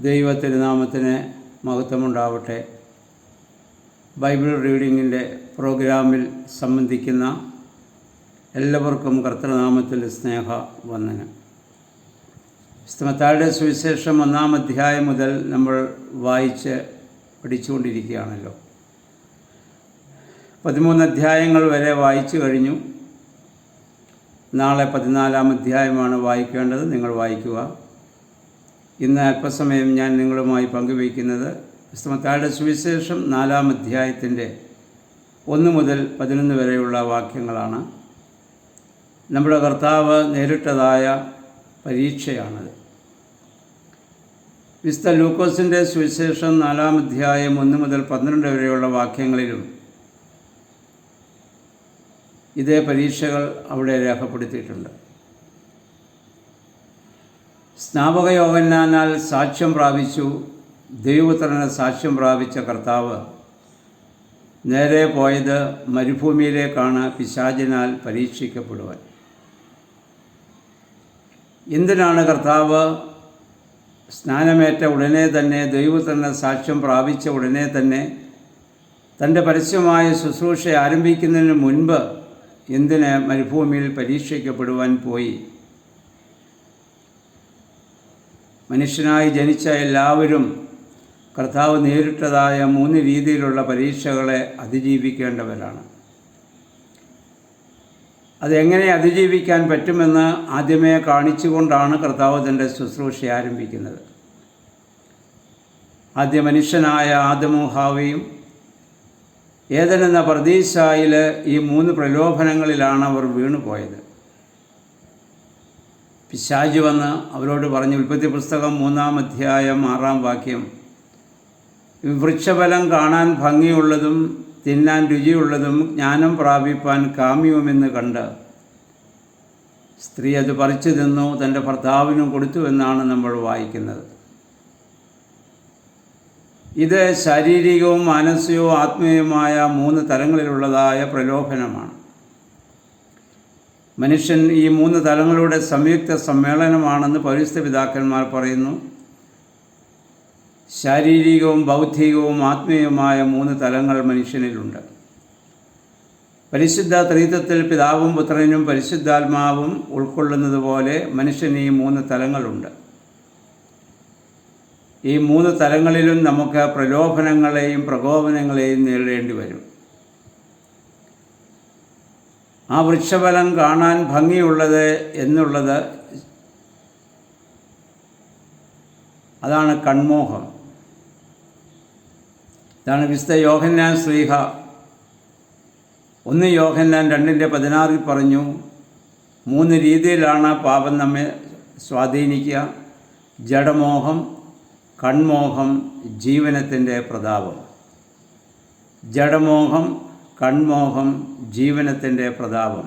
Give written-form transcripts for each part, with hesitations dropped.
ദൈവത്തിരുനാമത്തിന് മഹത്വമുണ്ടാവട്ടെ. Bible റീഡിങ്ങിൻ്റെ പ്രോഗ്രാമിൽ സംബന്ധിക്കുന്ന എല്ലാവർക്കും കർത്തൃനാമത്തിൽ സ്നേഹ വന്ദനം. മത്തായിയുടെ സുവിശേഷം 1-ാം അധ്യായം മുതൽ നമ്മൾ വായിച്ച് പഠിച്ചുകൊണ്ടിരിക്കുകയാണല്ലോ. 13 അധ്യായങ്ങൾ വരെ വായിച്ചു കഴിഞ്ഞു. നാളെ 14-ാം അധ്യായമാണ് വായിക്കേണ്ടത്. നിങ്ങൾ വായിക്കുക. ഇന്ന് അല്പസമയം ഞാൻ നിങ്ങളുമായി പങ്കുവയ്ക്കുന്നത് മത്തായിയുടെ സുവിശേഷം 4-ാം അധ്യായത്തിൻ്റെ 1 മുതൽ 11 വരെയുള്ള വാക്യങ്ങളാണ്. നമ്മുടെ കർത്താവ് നേരിട്ടതായ പരീക്ഷയാണത്. വിശുദ്ധ ലൂക്കോസിൻ്റെ സുവിശേഷം 4-ാം അധ്യായം 1 മുതൽ 12 വരെയുള്ള വാക്യങ്ങളിലും ഇതേ പരീക്ഷകൾ അവിടെ രേഖപ്പെടുത്തിയിട്ടുണ്ട്. സ്നാപക യോഹന്നാനാൽ സാക്ഷ്യം പ്രാപിച്ചു, ദൈവപുത്രന് സാക്ഷ്യം പ്രാപിച്ച കർത്താവ് നേരെ പോയത് മരുഭൂമിയിലേക്കാണ് പിശാചിനാൽ പരീക്ഷിക്കപ്പെടുവാൻ. എന്തിനാണ് കർത്താവ് സ്നാനമേറ്റ ഉടനെ തന്നെ, ദൈവപുത്രന് സാക്ഷ്യം പ്രാപിച്ച ഉടനെ തന്നെ തൻ്റെ പരസ്യമായ ശുശ്രൂഷ ആരംഭിക്കുന്നതിന് മുൻപ് എന്തിന് മരുഭൂമിയിൽ പരീക്ഷിക്കപ്പെടുവാൻ പോയി? മനുഷ്യനായി ജനിച്ച എല്ലാവരും കർത്താവ് നേരിട്ടതായ 3 രീതിയിലുള്ള പരീക്ഷകളെ അതിജീവിക്കേണ്ടവരാണ്. അതെങ്ങനെ അതിജീവിക്കാൻ പറ്റുമെന്ന് ആദ്യമേ കാണിച്ചുകൊണ്ടാണ് കർത്താവ് തൻ്റെ ശുശ്രൂഷ ആരംഭിക്കുന്നത്. ആദ്യ മനുഷ്യനായ ആദമും ഹവ്വയും ഏദൻ എന്ന പർദീസായിൽ ഈ 3 പ്രലോഭനങ്ങളിലാണ് അവർ വീണുപോയത്. പിശാച് വന്ന് അവരോട് പറഞ്ഞു, ഉൽപ്പത്തി പുസ്തകം 3-ാം അധ്യായം 6-ാം വാക്യം, വൃക്ഷഫലം കാണാൻ ഭംഗിയുള്ളതും തിന്നാൻ രുചിയുള്ളതും ജ്ഞാനം പ്രാപിപ്പാൻ കാമ്യവുമെന്ന് കണ്ട് സ്ത്രീ അത് പറിച്ചു തിന്നു, തൻ്റെ ഭർത്താവിനും കൊടുത്തു എന്നാണ് നമ്മൾ വായിക്കുന്നത്. ഇത് ശാരീരികവും മാനസികവും ആത്മീയവുമായ 3 തലങ്ങളിലുള്ളതായ പ്രലോഭനമാണ്. മനുഷ്യൻ ഈ 3 തലങ്ങളുടെ സംയുക്ത സമ്മേളനമാണെന്ന് പൗരസ്ത്യ പിതാക്കന്മാർ പറയുന്നു. ശാരീരികവും ബൗദ്ധികവും ആത്മീയവുമായ 3 തലങ്ങൾ മനുഷ്യനിലുണ്ട്. പരിശുദ്ധ ത്രിത്വത്തിൽ പിതാവും പുത്രനും പരിശുദ്ധാത്മാവും ഉൾക്കൊള്ളുന്നത് പോലെ മനുഷ്യന് ഈ 3 തലങ്ങളുണ്ട്. ഈ 3 തലങ്ങളിലും നമുക്ക് പ്രലോഭനങ്ങളെയും പ്രകോപനങ്ങളെയും നേരിടേണ്ടി വരും. ആ വൃക്ഷഫലം കാണാൻ ഭംഗിയുള്ളത് എന്നുള്ളത് അതാണ് കൺമോഹം. ഇതാണ് വിശുദ്ധ യോഹന്നാൻ ശ്ലീഹ 1 യോഹന്നാൻ 2:16 പറഞ്ഞു, 3 രീതിയിലാണ് പാപം നമ്മെ സ്വാധീനിക്കുക: ജഡമോഹം, കൺമോഹം, ജീവനത്തിൻ്റെ പ്രതാപം. ജഡമോഹം, കൺമോഹം, ജീവനത്തിൻ്റെ പ്രതാപം.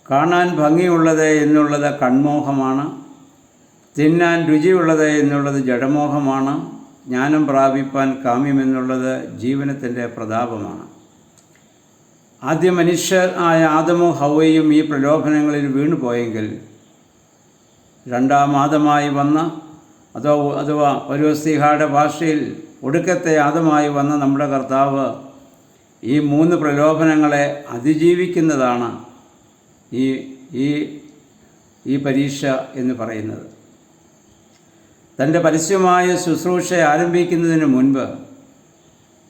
കാണാൻ ഭംഗിയുള്ളത് എന്നുള്ളത് കൺമോഹമാണ്. തിന്നാൻ രുചിയുള്ളത് എന്നുള്ളത് ജഡമോഹമാണ്. ജ്ഞാനം പ്രാപിപ്പാൻ കാമ്യമെന്നുള്ളത് ജീവനത്തിൻ്റെ പ്രതാപമാണ്. ആദ്യ മനുഷ്യർ ആയ ആദമും ഹവ്വയും ഈ പ്രലോഭനങ്ങളിൽ വീണുപോയെങ്കിൽ, 2-ാം ആദമായി വന്ന അഥവാ പൗലോസ്ലീഹായുടെ ഭാഷയിൽ ഒടുക്കത്തെ ആദമായി വന്ന നമ്മുടെ കർത്താവ് ഈ 3 പ്രലോഭനങ്ങളെ അതിജീവിക്കുന്നതാണ് ഈ പരീക്ഷ എന്ന് പറയുന്നത്. തൻ്റെ പരസ്യമായ ശുശ്രൂഷ ആരംഭിക്കുന്നതിന് മുൻപ്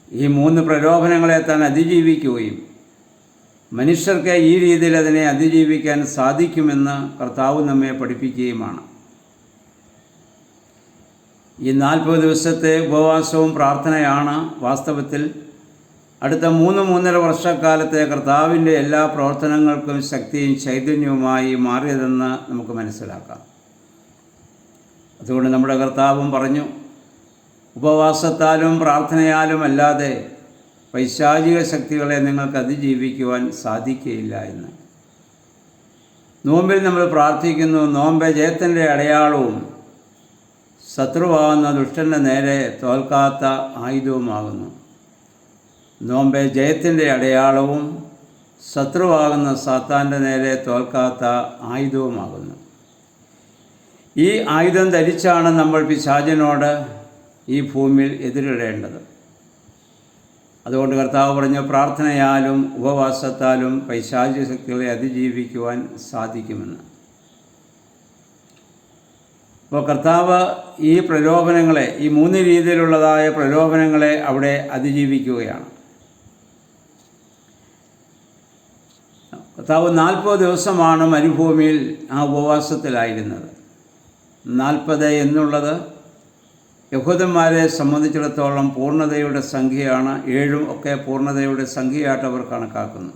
ഈ 3 പ്രലോഭനങ്ങളെ താൻ അതിജീവിക്കുകയും മനുഷ്യർക്ക് ഈ രീതിയിൽ അതിനെ അതിജീവിക്കാൻ സാധിക്കുമെന്ന് കർത്താവ് നമ്മെ പഠിപ്പിക്കുകയുമാണ്. ഈ 40 ദിവസത്തെ ഉപവാസവും പ്രാർത്ഥനയാണ് വാസ്തവത്തിൽ അടുത്ത 3-3.5 വർഷക്കാലത്തെ കർത്താവിൻ്റെ എല്ലാ പ്രവർത്തനങ്ങൾക്കും ശക്തിയും ചൈതന്യവുമായി മാറിയതെന്ന് നമുക്ക് മനസ്സിലാക്കാം. അതുകൊണ്ട് നമ്മുടെ കർത്താവും പറഞ്ഞു, ഉപവാസത്താലും പ്രാർത്ഥനയാലും അല്ലാതെ പൈശാചിക ശക്തികളെ നിങ്ങൾക്ക് അതിജീവിക്കുവാൻ സാധിക്കുകയില്ല എന്ന്. നോമ്പിൽ നമ്മൾ പ്രാർത്ഥിക്കുന്നു, നോമ്പ് ജയത്തിൻ്റെ അടയാളവും ശത്രുവാകുന്ന ദുഷ്ടൻ്റെ നേരെ തോൽക്കാത്ത ആയുധവുമാകുന്നു. നോമ്പ് ജയത്തിൻ്റെ അടയാളവും ശത്രുവാകുന്ന സാത്താൻ്റെ നേരെ തോൽക്കാത്ത ആയുധവുമാകുന്നു. ഈ ആയുധം ധരിച്ചാണ് നമ്മൾ പിശാചിനോട് ഈ ഭൂമിയിൽ എതിരിടേണ്ടത്. അതുകൊണ്ട് കർത്താവ് പറഞ്ഞു, പ്രാർത്ഥനയാലും ഉപവാസത്താലും പൈശാചിക ശക്തികളെ അതിജീവിക്കുവാൻ സാധിക്കുമെന്ന്. അപ്പോൾ കർത്താവ് ഈ പ്രലോഭനങ്ങളെ, ഈ 3 രീതിയിലുള്ളതായ പ്രലോഭനങ്ങളെ അവിടെ അതിജീവിക്കുകയാണ്. കർത്താവ് 40 ദിവസമാണ് മരുഭൂമിയിൽ ആ ഉപവാസത്തിലായിരുന്നത്. 40 എന്നുള്ളത് യഹൂദന്മാരെ സംബന്ധിച്ചിടത്തോളം പൂർണ്ണതയുടെ സംഖ്യയാണ്. 7 ഒക്കെ പൂർണ്ണതയുടെ സംഖ്യയായിട്ട് അവർ കണക്കാക്കുന്നു.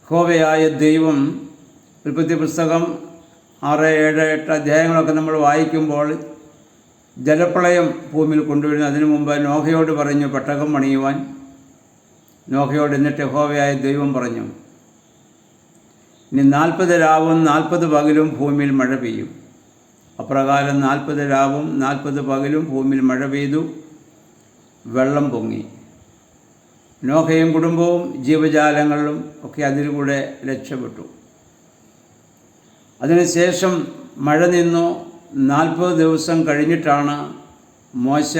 യഹോവയായ ദൈവം, ഉൽപ്പത്തി പുസ്തകം 6, 7, 8 അധ്യായങ്ങളൊക്കെ നമ്മൾ വായിക്കുമ്പോൾ ജലപ്രളയം ഭൂമിയിൽ കൊണ്ടുവരുന്നു. അതിനു മുമ്പ് നോഹയോട് പറഞ്ഞു പെട്ടകം പണിയുവാൻ. നോഹയോട് എന്നിട്ട് യഹോവയായ ദൈവം പറഞ്ഞു, ഇനി 40 രാവും 40 പകലും ഭൂമിയിൽ മഴ പെയ്യും. അപ്രകാരം 40 രാവും 40 പകലും ഭൂമിയിൽ മഴ പെയ്തു, വെള്ളം പൊങ്ങി. നോഹയും കുടുംബവും ജീവജാലങ്ങളും ഒക്കെ അതിലൂടെ രക്ഷപ്പെട്ടു. അതിനുശേഷം മഴ നിന്നു. 40 ദിവസം കഴിഞ്ഞിട്ടാണ് മോശ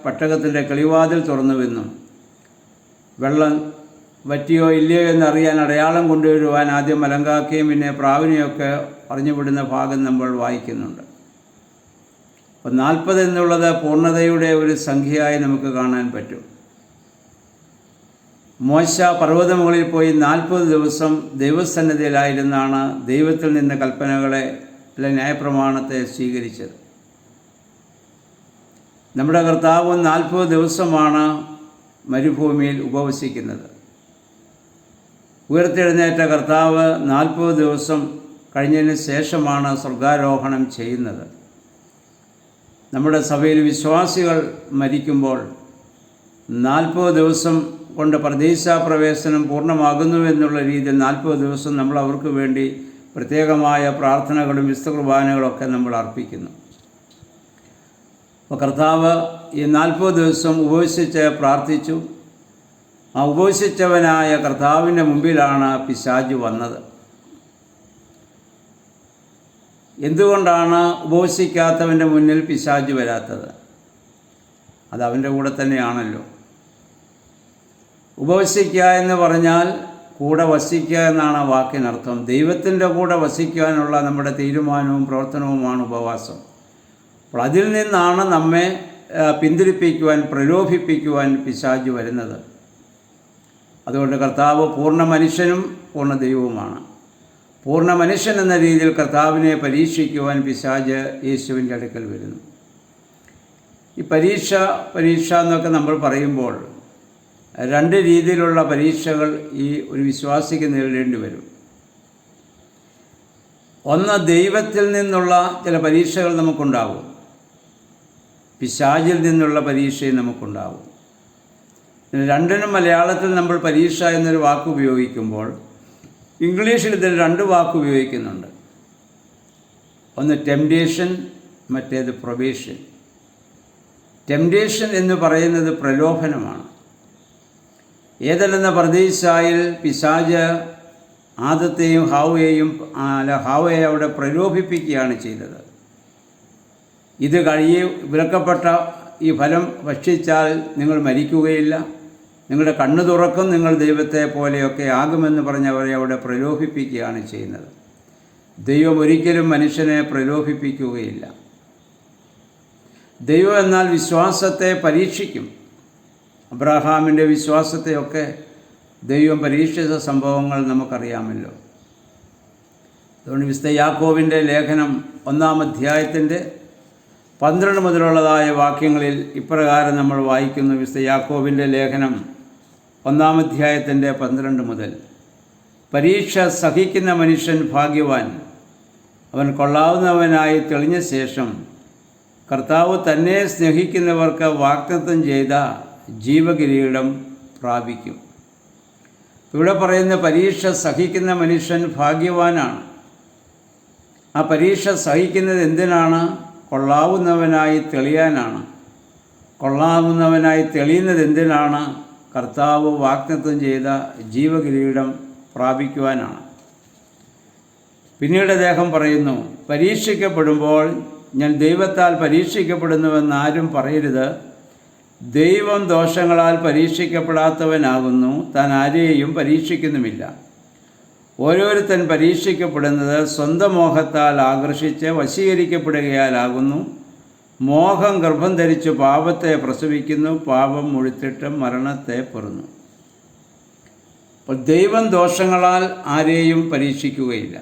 പെട്ടകത്തിൻ്റെ കിളിവാതിൽ തുറന്നുവെന്നും വെള്ളം വറ്റിയോ ഇല്ലയോ എന്നറിയാൻ അടയാളം കൊണ്ടുവരുവാൻ ആദ്യം മലങ്കാക്കയും പിന്നെ പ്രാവിനെയൊക്കെ പറഞ്ഞുവിടുന്ന ഭാഗം നമ്മൾ വായിക്കുന്നുണ്ട്. അപ്പോൾ 40 എന്നുള്ളത് പൂർണ്ണതയുടെ ഒരു സംഖ്യയായി നമുക്ക് കാണാൻ പറ്റും. മോശ പർവ്വതമുകളിൽ പോയി 40 ദിവസം ദൈവസന്നിധിയിലായിരുന്നാണ് ദൈവത്തിൽ നിന്ന് കൽപ്പനകളെ അല്ലെങ്കിൽ ന്യായപ്രമാണത്തെ സ്വീകരിച്ചത്. നമ്മുടെ കർത്താവ് 40 ദിവസമാണ് മരുഭൂമിയിൽ ഉപവസിക്കുന്നത്. ഉയർത്തെഴുന്നേറ്റ കർത്താവ് 40 ദിവസം കഴിഞ്ഞതിന് ശേഷമാണ് സ്വർഗാരോഹണം ചെയ്യുന്നത്. നമ്മുടെ സഭയിൽ വിശ്വാസികൾ മരിക്കുമ്പോൾ 40 ദിവസം കൊണ്ട് പരദീസാപ്രവേശനം പൂർണ്ണമാകുന്നു എന്നുള്ള രീതിയിൽ 40 ദിവസം നമ്മൾ അവർക്ക് വേണ്ടി പ്രത്യേകമായ പ്രാർത്ഥനകളും വിശുദ്ധ കുർബാനകളൊക്കെ നമ്മൾ അർപ്പിക്കുന്നു. അപ്പോൾ കർത്താവ് ഈ 40 ദിവസം ഉപവസിച്ച് പ്രാർത്ഥിച്ചു. ആ ഉപവസിച്ചവനായ കർത്താവിൻ്റെ മുമ്പിലാണ് പിശാച് വന്നത്. എന്തുകൊണ്ടാണ് ഉപവസിക്കാത്തവൻ്റെ മുന്നിൽ പിശാച് വരാത്തത്? അത് അവൻ്റെ കൂടെ തന്നെയാണല്ലോ. ഉപവസിക്കുക എന്ന് പറഞ്ഞാൽ കൂടെ വസിക്കുക എന്നാണ് ആ വാക്കിനർത്ഥം. ദൈവത്തിൻ്റെ കൂടെ വസിക്കാനുള്ള നമ്മുടെ തീരുമാനവും പ്രവർത്തനവുമാണ് ഉപവാസം. അപ്പോൾ അതിൽ നിന്നാണ് നമ്മെ പിന്തിരിപ്പിക്കുവാൻ, പ്രലോഭിപ്പിക്കുവാൻ പിശാച് വരുന്നത്. അതുകൊണ്ട് കർത്താവ് പൂർണ്ണ മനുഷ്യനും പൂർണ്ണ ദൈവവുമാണ്. പൂർണ്ണ മനുഷ്യൻ എന്ന രീതിയിൽ കർത്താവിനെ പരീക്ഷിക്കുവാൻ പിശാച് യേശുവിൻ്റെ അടുക്കൽ വരുന്നു. ഈ പരീക്ഷ എന്നൊക്കെ നമ്മൾ പറയുമ്പോൾ 2 രീതിയിലുള്ള പരീക്ഷകൾ ഈ ഒരു വിശ്വാസിക്ക് നേരിടേണ്ടി വരും. ഒന്ന്, ദൈവത്തിൽ നിന്നുള്ള ചില പരീക്ഷകൾ നമുക്കുണ്ടാകും. പിശാചിൽ നിന്നുള്ള പരീക്ഷയും നമുക്കുണ്ടാകും. രണ്ടിനും മലയാളത്തിൽ നമ്മൾ പരീക്ഷ എന്നൊരു വാക്ക് ഉപയോഗിക്കുമ്പോൾ ഇംഗ്ലീഷിൽ ഇതിന് 2 വാക്ക് ഉപയോഗിക്കുന്നുണ്ട്. ഒന്ന് ടെംപ്റ്റേഷൻ, മറ്റേത് പ്രൊബേഷൻ. ടെംപ്റ്റേഷൻ എന്ന് പറയുന്നത് പ്രലോഭനമാണ്. ഏതെന്ന പർദീസായിൽ പിശാച് ആദത്തെയും ഹാവയെ അവിടെ പ്രലോഭിപ്പിക്കുകയാണ് ചെയ്തത്. ഇത് വിലക്കപ്പെട്ട ഈ ഫലം ഭക്ഷിച്ചാൽ നിങ്ങൾ മരിക്കുകയില്ല, നിങ്ങളുടെ കണ്ണു തുറക്കും, നിങ്ങൾ ദൈവത്തെ പോലെയൊക്കെ ആകുമെന്ന് പറഞ്ഞ് അവരെ അവിടെ പ്രലോഭിപ്പിക്കുകയാണ് ചെയ്യുന്നത്. ദൈവം ഒരിക്കലും മനുഷ്യനെ പ്രലോഭിപ്പിക്കുകയില്ല. ദൈവം എന്നാൽ വിശ്വാസത്തെ പരീക്ഷിക്കും. അബ്രഹാമിൻ്റെ വിശ്വാസത്തെയൊക്കെ ദൈവം പരീക്ഷിച്ച സംഭവങ്ങൾ നമുക്കറിയാമല്ലോ. അതുകൊണ്ട് വിശുദ്ധ യാക്കോബിൻ്റെ ലേഖനം 1-ാം അധ്യായത്തിൻ്റെ 12 മുതലുള്ളതായ വാക്യങ്ങളിൽ ഇപ്രകാരം നമ്മൾ വായിക്കുന്നു. വിശുദ്ധ യാക്കോബിൻ്റെ ലേഖനം 1-ാം അധ്യായത്തിൻ്റെ 12 മുതൽ, പരീക്ഷ സഹിക്കുന്ന മനുഷ്യൻ ഭാഗ്യവാൻ, അവൻ കൊള്ളാവുന്നവനായി തെളിഞ്ഞ ശേഷം കർത്താവ് തന്നെ സ്നേഹിക്കുന്നവർക്ക് വാഗ്ദത്തം ചെയ്ത ജീവകിരീടം പ്രാപിക്കും. ഇവിടെ പറയുന്ന പരീക്ഷ സഹിക്കുന്ന മനുഷ്യൻ ഭാഗ്യവാനാണ്. ആ പരീക്ഷ സഹിക്കുന്നത് എന്തിനാണ്? കൊള്ളാവുന്നവനായി തെളിയാനാണ്. കൊള്ളാവുന്നവനായി തെളിയുന്നത് എന്തിനാണ്? കർത്താവ് വാഗ്ദത്തം ചെയ്ത ജീവകിരീടം പ്രാപിക്കുവാനാണ്. പിന്നീട് അദ്ദേഹം പറയുന്നു, പരീക്ഷിക്കപ്പെടുമ്പോൾ ഞാൻ ദൈവത്താൽ പരീക്ഷിക്കപ്പെടുന്നുവെന്ന് ആരും പറയരുത്. ദൈവം ദോഷങ്ങളാൽ പരീക്ഷിക്കപ്പെടാത്തവനാകുന്നു, താൻ ആരെയും പരീക്ഷിക്കുന്നുമില്ല. ഓരോരുത്തൻ പരീക്ഷിക്കപ്പെടുന്നത് സ്വന്തം മോഹത്താൽ ആകർഷിച്ച് വശീകരിക്കപ്പെടുകയാലാകുന്നു. മോഹം ഗർഭം ധരിച്ച് പാപത്തെ പ്രസവിക്കുന്നു, പാപം മുഴുത്തിട്ട് മരണത്തെ പെറുന്നു. അപ്പോൾ ദൈവം ദോഷങ്ങളാൽ ആരെയും പരീക്ഷിക്കുകയില്ല.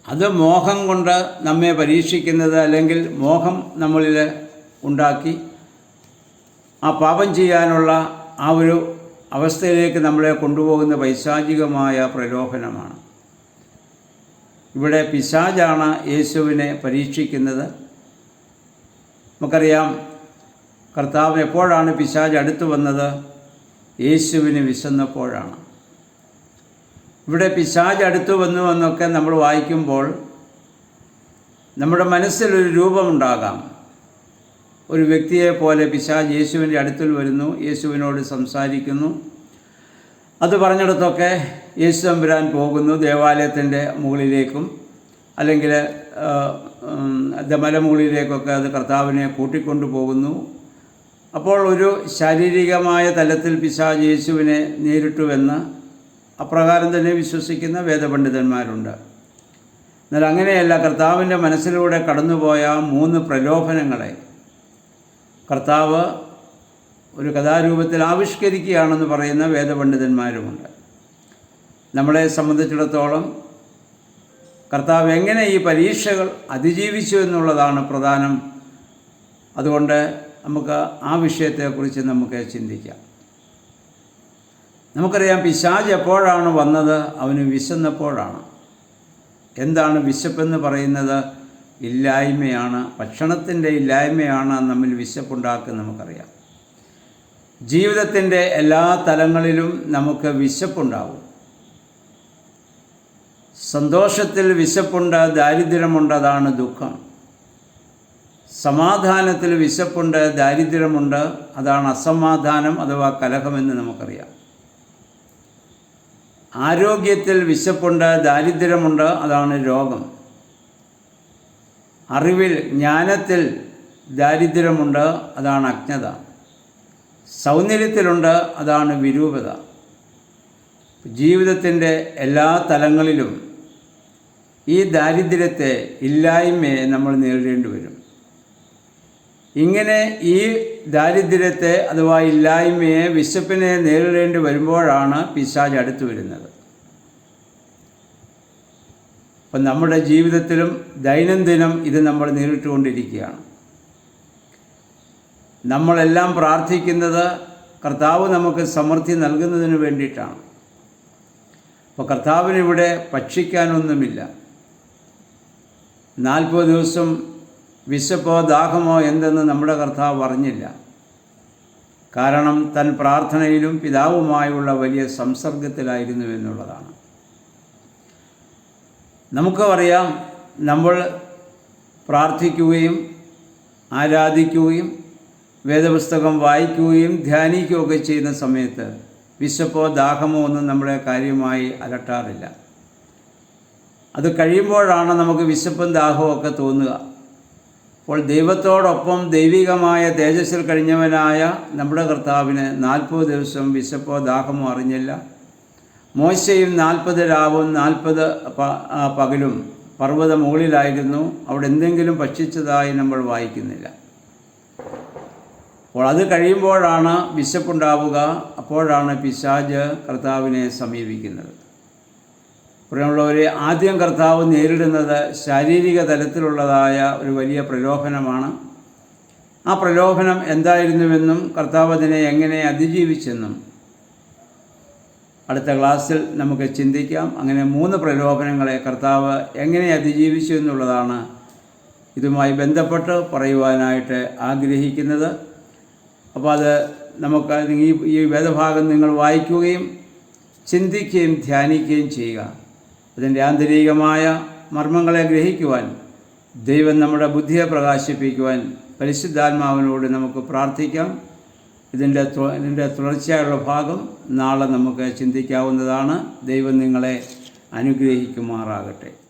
അത് മോഹം കൊണ്ട് നമ്മെ പരീക്ഷിക്കുന്നത്, അല്ലെങ്കിൽ മോഹം നമ്മളിൽ ഉണ്ടാക്കി ആ പാപം ചെയ്യാനുള്ള ആ ഒരു അവസ്ഥയിലേക്ക് നമ്മളെ കൊണ്ടുപോകുന്ന പൈശാചികമായ പ്രലോഭനമാണ്. ഇവിടെ പിശാചാണ് യേശുവിനെ പരീക്ഷിക്കുന്നത്. നമുക്കറിയാം, കർത്താവ് എപ്പോഴാണ് പിശാച് അടുത്തു വന്നത്? യേശുവിന് വിശന്നപ്പോഴാണ്. ഇവിടെ പിശാച് അടുത്തു വന്നു എന്നൊക്കെ നമ്മൾ വായിക്കുമ്പോൾ നമ്മുടെ മനസ്സിലൊരു രൂപമുണ്ടാകാം. ഒരു വ്യക്തിയെ പോലെ പിശാച് യേശുവിൻ്റെ അടുത്തിൽ വരുന്നു, യേശുവിനോട് സംസാരിക്കുന്നു. അത് പറഞ്ഞിടത്തൊക്കെ യേശു തമ്പുരാൻ പോകുന്നു ദേവാലയത്തിൻ്റെ മുകളിലേക്കും അല്ലെങ്കിൽ മലമുകളിലേക്കൊക്കെ അത് കർത്താവിനെ കൂട്ടിക്കൊണ്ടു പോകുന്നു. അപ്പോൾ ഒരു ശാരീരികമായ തലത്തിൽ പിശാച് യേശുവിനെ നേരിട്ടുവെന്ന് അപ്രകാരം തന്നെ വിശ്വസിക്കുന്ന വേദപണ്ഡിതന്മാരുണ്ട്. എന്നാൽ അങ്ങനെയല്ല, കർത്താവിൻ്റെ മനസ്സിലൂടെ കടന്നുപോയ 3 പ്രലോഭനങ്ങളെ കർത്താവ് ഒരു കഥാരൂപത്തിൽ ആവിഷ്കരിക്കുകയാണെന്ന് പറയുന്ന വേദപണ്ഡിതന്മാരുമുണ്ട്. നമ്മളെ സംബന്ധിച്ചിടത്തോളം കർത്താവ് എങ്ങനെ ഈ പരീക്ഷകൾ അതിജീവിച്ചു എന്നുള്ളതാണ് പ്രധാനം. അതുകൊണ്ട് നമുക്ക് ആ വിഷയത്തെക്കുറിച്ച് നമുക്ക് ചിന്തിക്കാം. നമുക്കറിയാം, പിശാച് എപ്പോഴാണ് വന്നത്? അവന് വിശന്നപ്പോഴാണ്. എന്താണ് വിശപ്പെന്ന് പറയുന്നത്? ഇല്ലായ്മയാണ്. ഭക്ഷണത്തിൻ്റെ ഇല്ലായ്മയാണ് നമ്മിൽ വിശപ്പുണ്ടാക്കുന്നത്. നമുക്കറിയാം, ജീവിതത്തിൻ്റെ എല്ലാ തലങ്ങളിലും നമുക്ക് വിശപ്പുണ്ടാവും. സന്തോഷത്തിൽ വിശപ്പുണ്ട്, ദാരിദ്ര്യമുണ്ട്, അതാണ് ദുഃഖം. സമാധാനത്തിൽ വിശപ്പുണ്ട്, ദാരിദ്ര്യമുണ്ട്, അതാണ് അസമാധാനം അഥവാ കലഹമെന്ന് നമുക്കറിയാം. ആരോഗ്യത്തിൽ വിശപ്പുണ്ട്, ദാരിദ്ര്യമുണ്ട്, അതാണ് രോഗം. അറിവിൽ, ജ്ഞാനത്തിൽ ദാരിദ്ര്യമുണ്ട്, അതാണ് അജ്ഞത. സൗന്ദര്യത്തിലുണ്ട്, അതാണ് വിരൂപത. ജീവിതത്തിൻ്റെ എല്ലാ തലങ്ങളിലും ഈ ദാരിദ്ര്യത്തെ, ഇല്ലായ്മയെ നമ്മൾ നേരിടേണ്ടി വരും. ഇങ്ങനെ ഈ ദാരിദ്ര്യത്തെ അഥവാ ഇല്ലായ്മയെ, വിശപ്പിനെ നേരിടേണ്ടി വരുമ്പോഴാണ് പിശാച് അടുത്തു വരുന്നത്. അപ്പം നമ്മുടെ ജീവിതത്തിലും ദൈനംദിനം ഇത് നമ്മൾ നേരിട്ടുകൊണ്ടിരിക്കുകയാണ്. നമ്മളെല്ലാം പ്രാർത്ഥിക്കുന്നത് കർത്താവ് നമുക്ക് സമൃദ്ധി നൽകുന്നതിന് വേണ്ടിയിട്ടാണ്. അപ്പോൾ കർത്താവിനിവിടെ ഭക്ഷിക്കാനൊന്നുമില്ല. 40 ദിവസം വിശപ്പോ ദാഹമോ എന്തെന്ന് നമ്മുടെ കർത്താവ് പറഞ്ഞില്ല. കാരണം തൻ പ്രാർത്ഥനയിലും പിതാവുമായുള്ള വലിയ സംസർഗത്തിലായിരുന്നു എന്നുള്ളതാണ്. നമുക്കറിയാം, നമ്മൾ പ്രാർത്ഥിക്കുകയും ആരാധിക്കുകയും വേദപുസ്തകം വായിക്കുകയും ധ്യാനിക്കുകയൊക്കെ ചെയ്യുന്ന സമയത്ത് വിശപ്പോ ദാഹമോ ഒന്നും നമ്മളെ കാര്യമായി അലട്ടാറില്ല. അത് കഴിയുമ്പോഴാണ് നമുക്ക് വിശപ്പും ദാഹവും ഒക്കെ തോന്നുക. അപ്പോൾ ദൈവത്തോടൊപ്പം ദൈവികമായ തേജസ്സിൽ കഴിഞ്ഞവനായ നമ്മുടെ കർത്താവിന് 40 ദിവസം വിശപ്പോ ദാഹമോ അറിഞ്ഞില്ല. മോശയും 40 രാവും 40 പകലും പർവ്വത മുകളിലായിരുന്നു. അവിടെ എന്തെങ്കിലും ഭക്ഷിച്ചതായി നമ്മൾ വായിക്കുന്നില്ല. അപ്പോൾ അത് കഴിയുമ്പോഴാണ് വിശപ്പുണ്ടാവുക. അപ്പോഴാണ് പിശാച് കർത്താവിനെ സമീപിക്കുന്നത്. പ്രിയമുള്ളവരെ, ആദ്യം കർത്താവ് നേരിടുന്നത് ശാരീരിക തലത്തിലുള്ളതായ ഒരു വലിയ പ്രലോഭനമാണ്. ആ പ്രലോഭനം എന്തായിരുന്നുവെന്നും കർത്താവ് അതിനെ എങ്ങനെ അതിജീവിച്ചെന്നും അടുത്ത ക്ലാസ്സിൽ നമുക്ക് ചിന്തിക്കാം. അങ്ങനെ 3 പ്രലോഭനങ്ങളെ കർത്താവ് എങ്ങനെ അതിജീവിച്ചു എന്നുള്ളതാണ് ഇതുമായി ബന്ധപ്പെട്ട് പറയുവാനായിട്ട് ആഗ്രഹിക്കുന്നത്. അപ്പോൾ അത് നമുക്ക് ഈ വേദഭാഗം നിങ്ങൾ വായിക്കുകയും ചിന്തിക്കുകയും ധ്യാനിക്കുകയും ചെയ്യുക. അതിൻ്റെ ആന്തരികമായ മർമ്മങ്ങളെ ഗ്രഹിക്കുവാൻ, ദൈവം നമ്മുടെ ബുദ്ധിയെ പ്രകാശിപ്പിക്കുവാൻ പരിശുദ്ധാത്മാവിനോട് നമുക്ക് പ്രാർത്ഥിക്കാം. ഇതിൻ്റെ തുടർച്ചയായുള്ള ഭാഗം നാളെ നമുക്ക് ചിന്തിക്കാവുന്നതാണ്. ദൈവം നിങ്ങളെ അനുഗ്രഹിക്കുമാറാകട്ടെ.